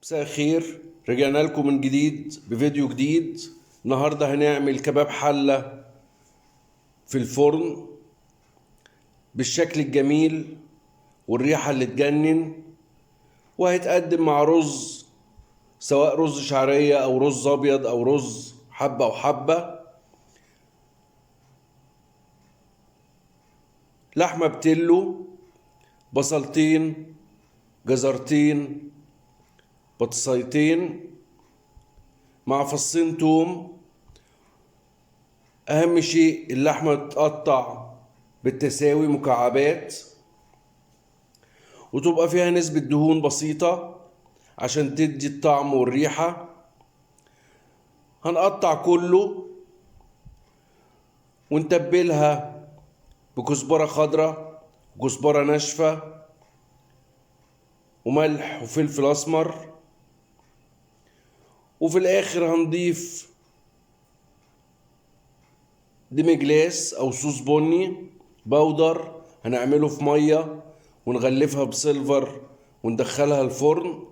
مساء الخير. رجعنا لكم من جديد بفيديو جديد. النهارده هنعمل كباب حلة في الفرن بالشكل الجميل والريحة اللي تجنن، وهيتقدم مع رز، سواء رز شعرية او رز ابيض او رز حبة وحبة. لحمة بتلو، بصلتين، جزرتين، بطاطسيتين مع فصين توم. اهم شيء اللحمة تتقطع بالتساوي مكعبات، وتبقى فيها نسبة دهون بسيطة عشان تدي الطعم والريحة. هنقطع كله ونتبلها بكزبرة خضراء وكزبرة ناشفة وملح وفلفل اسمر، وفي الاخر هنضيف ديمي جلاس او صوص بني بودر، هنعمله في ميه ونغلفها بسيلفر وندخلها الفرن.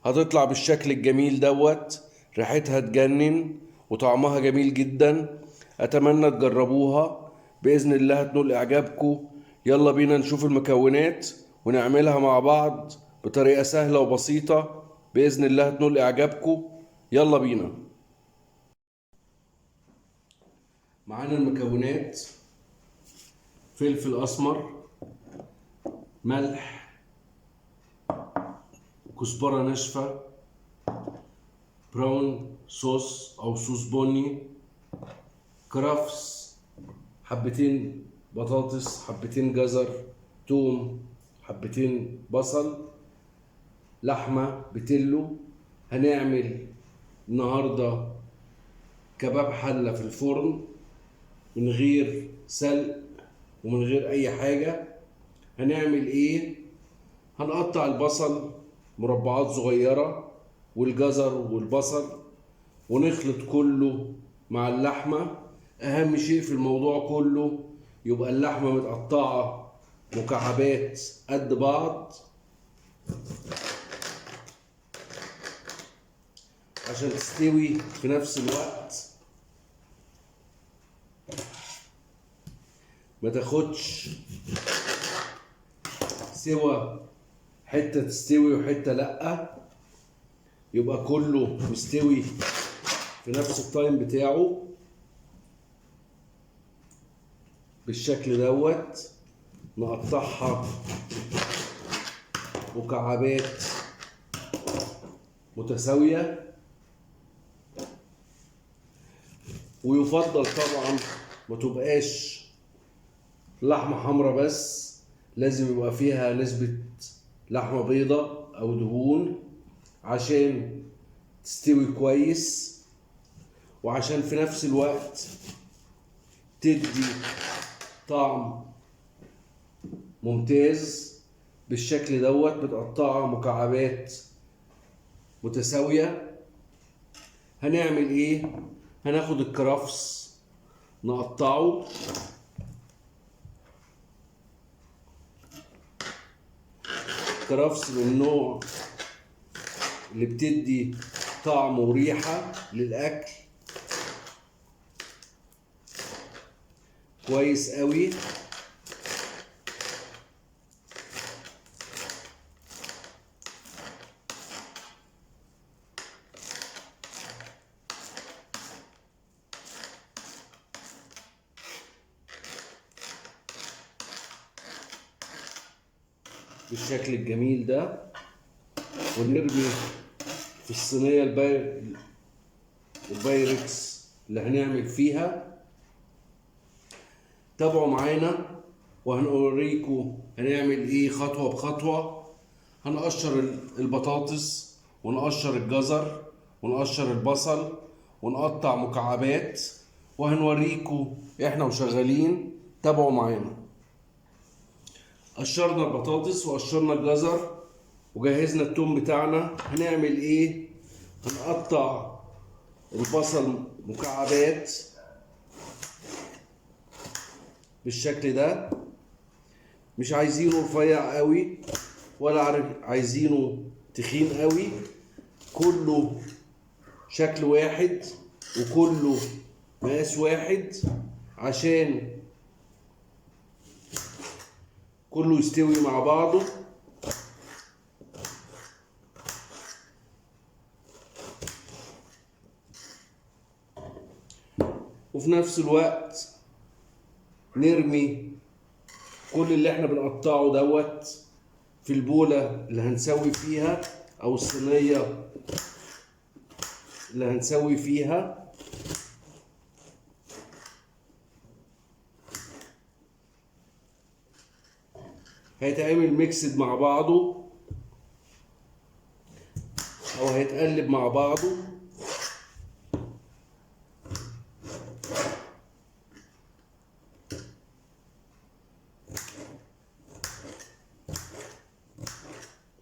هتطلع بالشكل الجميل دوت، ريحتها تجنن وطعمها جميل جدا. اتمنى تجربوها، باذن الله هتنول اعجابكم. يلا بينا نشوف المكونات ونعملها مع بعض بطريقة سهلة وبسيطة، باذن الله هتنول اعجابكم. يلا بينا. معانا المكونات: فلفل اسمر، ملح، كزبرة ناشفة، براون صوص او صوص بني، كرفس، حبتين بطاطس، حبتين جزر، توم، حبتين بصل، لحمة بتلو. هنعمل النهاردة كباب حلة في الفرن من غير سلق ومن غير اي حاجة. هنعمل ايه؟ هنقطع البصل مربعات صغيرة والجزر والبصل ونخلط كله مع اللحمة. اهم شيء في الموضوع كله يبقى اللحمة متقطعة مكعبات قد بعض عشان تستوي في نفس الوقت، ما تاخدش سوا حتة تستوي وحتة لأ، يبقى كله مستوي في نفس التايم بتاعه بالشكل دوت. نقطعها مكعبات متساوية، ويفضل طبعا ما تبقاش لحمة حمرا بس، لازم يبقى فيها نسبة لحمة بيضة او دهون عشان تستوي كويس، وعشان في نفس الوقت تدي طعم ممتاز. بالشكل دوت بتقطعها مكعبات متساوية. هنعمل ايه؟ هناخد الكرفس نقطعه، كرفس من النوع اللي بتدي طعم وريحة للأكل كويس قوي. بالشكل الجميل ده، ونرمي في الصينية البايركس اللي هنعمل فيها. تابعوا معانا وهنوريكم هنعمل ايه خطوة بخطوة. هنقشر البطاطس ونقشر الجزر ونقشر البصل ونقطع مكعبات، وهنوريكم احنا وشغالين. تابعوا معانا. قشرنا البطاطس وقشرنا الجزر وجهزنا التوم بتاعنا. هنعمل ايه؟ هنقطع البصل مكعبات بالشكل ده، مش عايزينه رفيع قوي ولا عايزينه تخين قوي، كله شكل واحد وكله مقاس واحد عشان كله يستوي مع بعضه. وفي نفس الوقت نرمي كل اللي احنا بنقطعه دوت في البولة اللي هنسوي فيها او الصينية اللي هنسوي فيها. هيتعمل ميكسد مع بعضه او هيتقلب مع بعضه.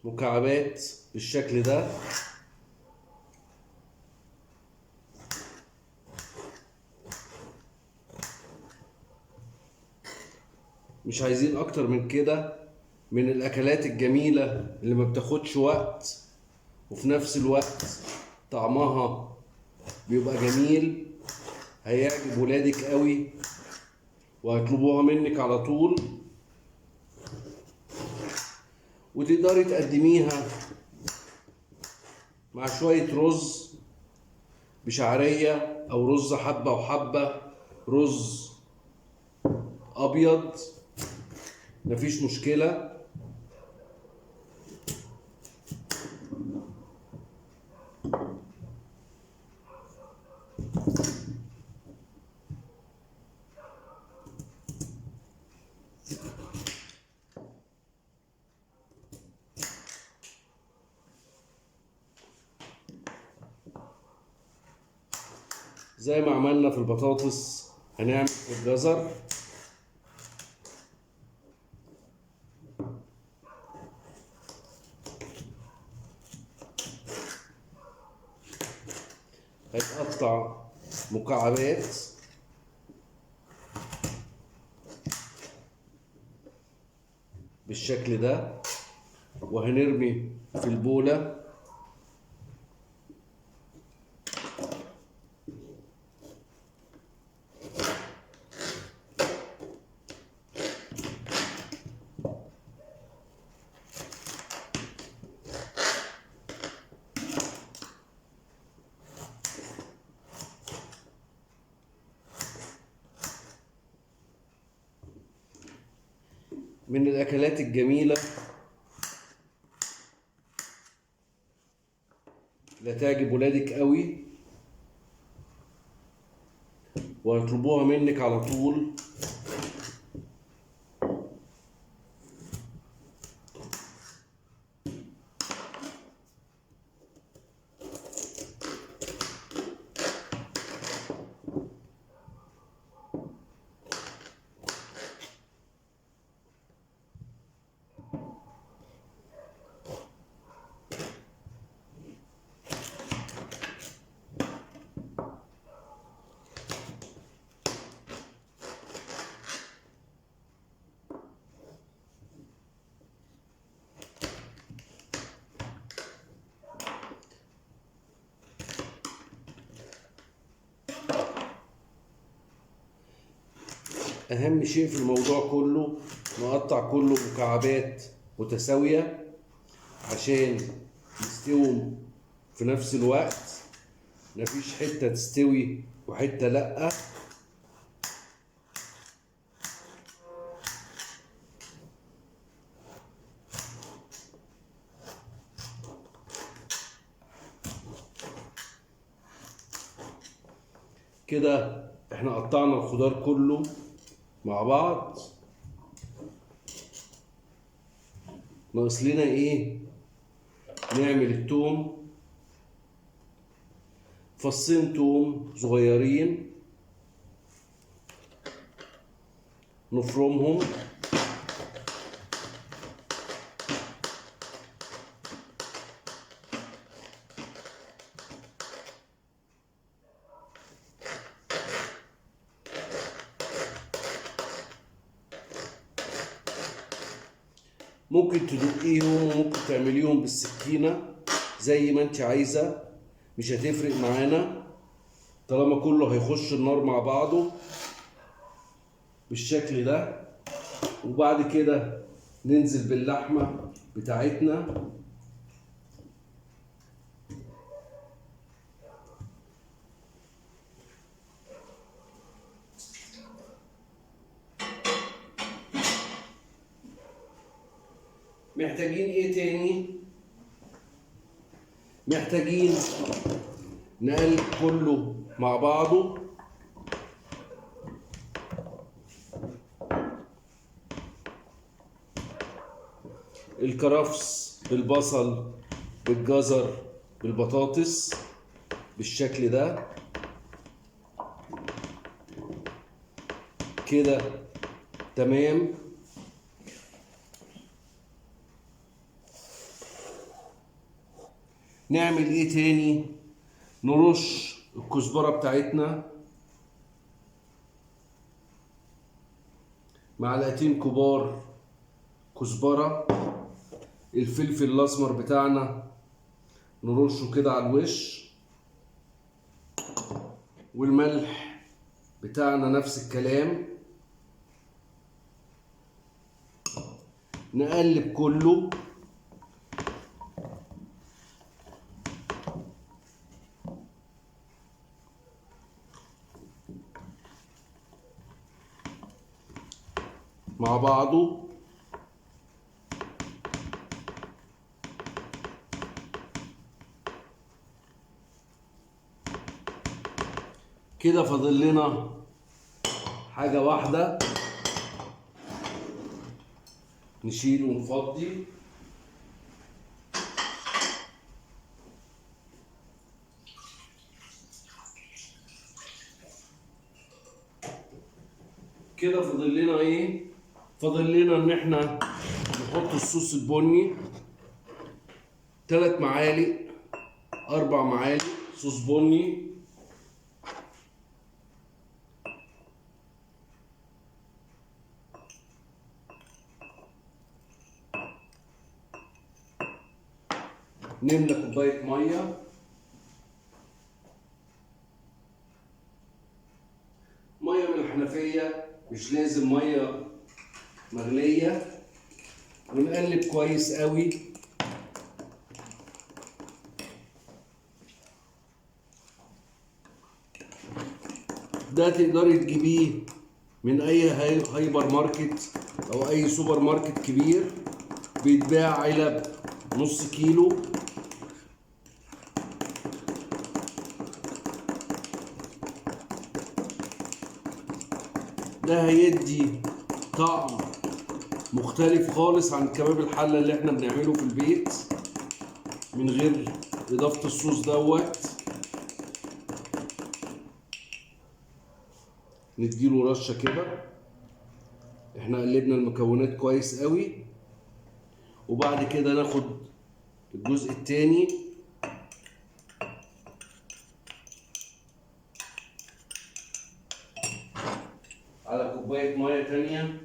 مكعبات بالشكل ده. مش عايزين اكتر من كده، من الاكلات الجميلة اللي ما بتاخدش وقت وفي نفس الوقت طعمها بيبقى جميل. هيعجب ولادك قوي وهيطلبوها منك على طول. وتقدري تقدميها مع شوية رز بشعرية او رز حبة وحبة، رز ابيض، مفيش مشكلة. زي ما عملنا في البطاطس هنعمل في الجزر. هيتقطع مكعبات بالشكل ده وهنرمي في البولة. من الأكلات الجميلة اللي هتعجب ولادك قوي وهيطلبوها منك على طول. أهم شيء في الموضوع كله نقطع كله مكعبات متساوية عشان يستووا في نفس الوقت، مفيش حتة تستوي وحتة لأ. كده احنا قطعنا الخضار كله مع بعض. ناقص لنا ايه؟ نعمل التوم. فصين توم صغيرين نفرمهم. ممكن تدقيهم وممكن تعمليهم بالسكينة زي ما انت عايزة، مش هتفرق معانا طالما كله هيخش النار مع بعضه بالشكل ده. وبعد كده ننزل باللحمة بتاعتنا. محتاجين ايه تاني؟ محتاجين نقلب كله مع بعضه. الكرفس بالبصل بالجزر بالبطاطس بالشكل ده كده تمام. نعمل ايه تاني؟ نرش الكزبرة بتاعتنا معلقتين كبار كزبرة. الفلفل الاسمر بتاعنا نرشه كده على الوش، والملح بتاعنا نفس الكلام. نقلب كله مع بعضه. كده فاضل لنا حاجة واحدة، نشيل ونفضي. كده فاضل لنا ايه؟ فاضل لنا ان احنا نحط الصوص البني 3 معالق 4 معالق صوص بني. نملى كوباية مية. مية من الحنفية، مش لازم مية مغلية. ونقلب كويس قوي. ده تقدري تجيبيه من اي هايبر ماركت او اي سوبر ماركت كبير، بيتباع علب نص كيلو. ده هيدي طعم مختلف خالص عن كباب الحلة اللي احنا بنعمله في البيت من غير اضافة الصوص دوت. نديله رشة كده. احنا قلبنا المكونات كويس قوي، وبعد كده ناخد الجزء التاني على كوباية مية تانية.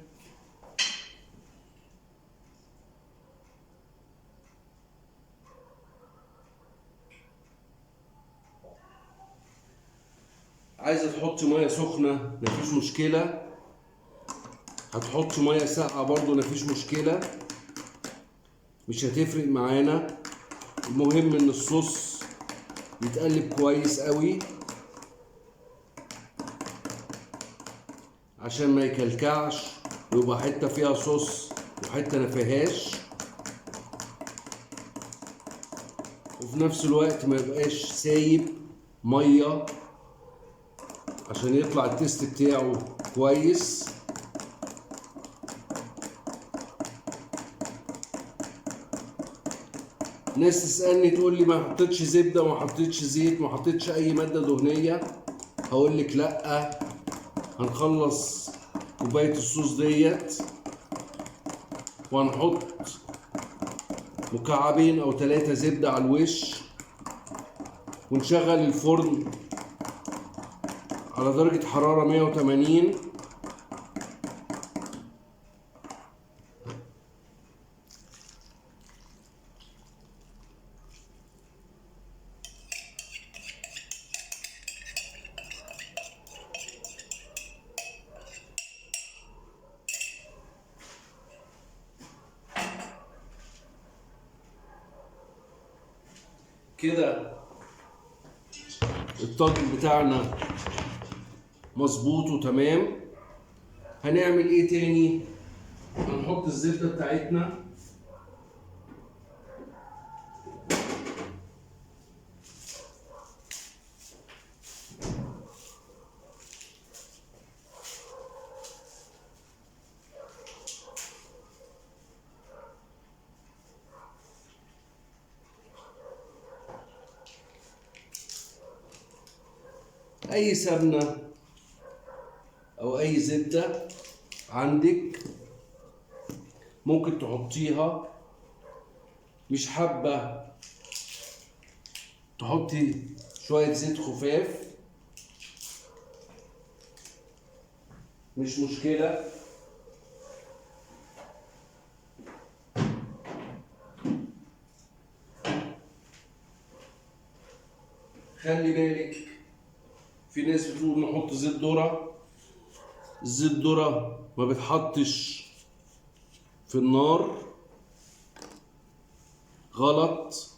عايزة تحطي مية سخنة مفيش مشكلة، هتحطي مية ساقعة برضو مفيش مشكلة، مش هتفرق معانا. المهم ان الصوص يتقلب كويس قوي عشان ما يكلكعش ويبقى حتة فيها صوص وحتة مفيهاش، وفي نفس الوقت ما يبقاش سايب مية عشان يطلع التيست بتاعه كويس. ناس تسألني تقول لي ما حطيتش زبدة وما حطيتش زيت ما حطيتش أي مادة دهنية. هقول لك لأ، هنخلص كوباية الصوص ديت وهنحط مكعبين أو 3 زبدة على الوش، ونشغل الفرن على درجة حرارة 180. كده الطاجن بتاعنا مظبوط وتمام. هنعمل ايه تاني؟ هنحط الزبدة بتاعتنا. اي سمنة او اي زبدة عندك ممكن تحطيها. مش حابة تحطي شوية زيت خفاف، مش مشكلة. خلي بالك، في ناس بتقول نحط زيت ذرة. الزيت ذرة ما بتحطش في النار، غلط.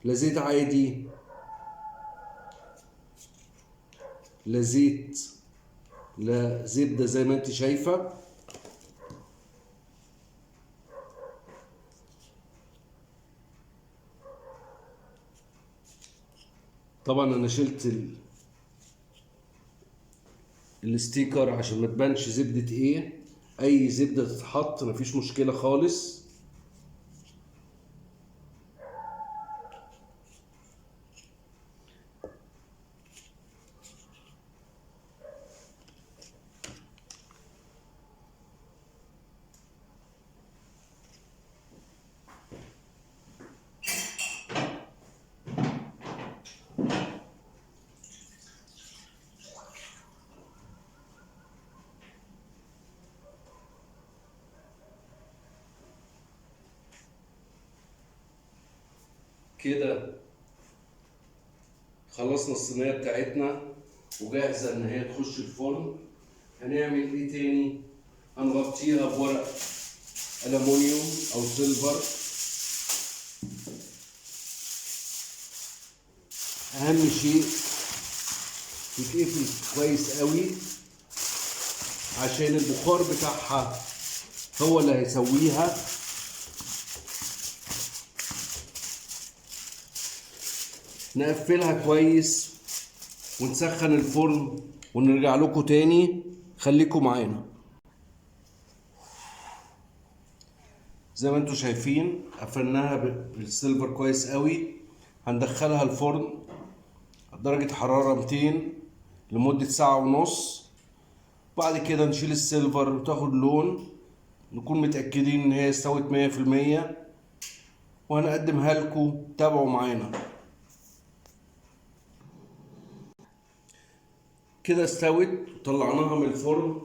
لا زيت عادي لا زيت لا زبدة زي ما انت شايفة. طبعا انا شلت الستيكر عشان ما تبانش زبدة ايه. اي زبدة تتحط مفيش مشكلة خالص. كده خلصنا الصينية بتاعتنا وجاهزة ان هي تخش الفرن. هنعمل ايه تاني؟ هنغطيها بورق ألمونيوم او سيلفر. اهم شيء يتقفل كويس قوي عشان البخار بتاعها هو اللي هيسويها. نقفلها كويس ونسخن الفرن ونرجع لكم تاني. خليكم معانا. زي ما انتم شايفين قفلناها بالسيلفر كويس قوي. هندخلها الفرن درجة حرارة 200 لمدة ساعة ونص. بعد كده نشيل السيلفر وتاخد لون، نكون متأكدين ان هي استوت 100%، وهنقدمها لكم. تابعوا معانا. كده استوت وطلعناها من الفرن.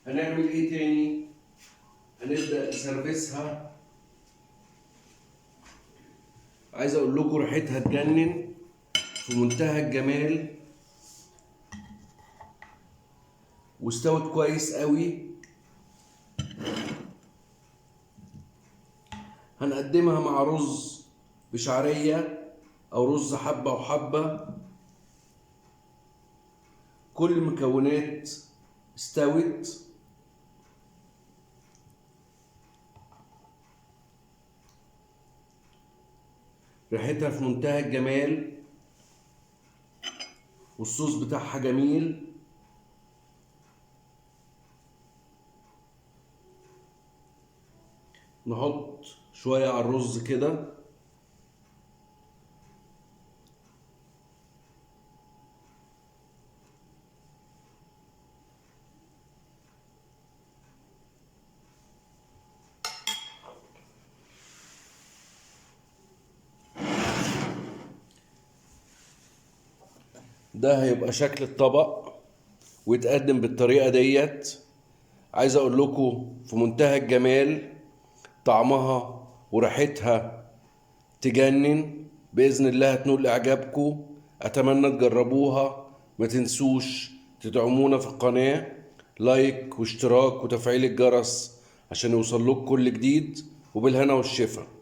هنعمل ايه تاني؟ هنبدأ نسرفسها. عايز اقول لكم ريحتها تجنن، في منتهى الجمال، واستوت كويس قوي. هنقدمها مع رز بشعرية او رز حبة وحبة. كل المكونات استوت. ريحتها في منتهى الجمال والصوص بتاعها جميل. نحط شوية على الرز كده. ده هيبقى شكل الطبق ويتقدم بالطريقة ديت. عايز اقول لكم في منتهى الجمال، طعمها وريحتها تجنن. بإذن الله هتنول إعجابكم. أتمنى تجربوها. ما تنسوش تدعمونا في القناة، لايك واشتراك وتفعيل الجرس عشان يوصل لكم كل جديد. وبالهنا والشفا.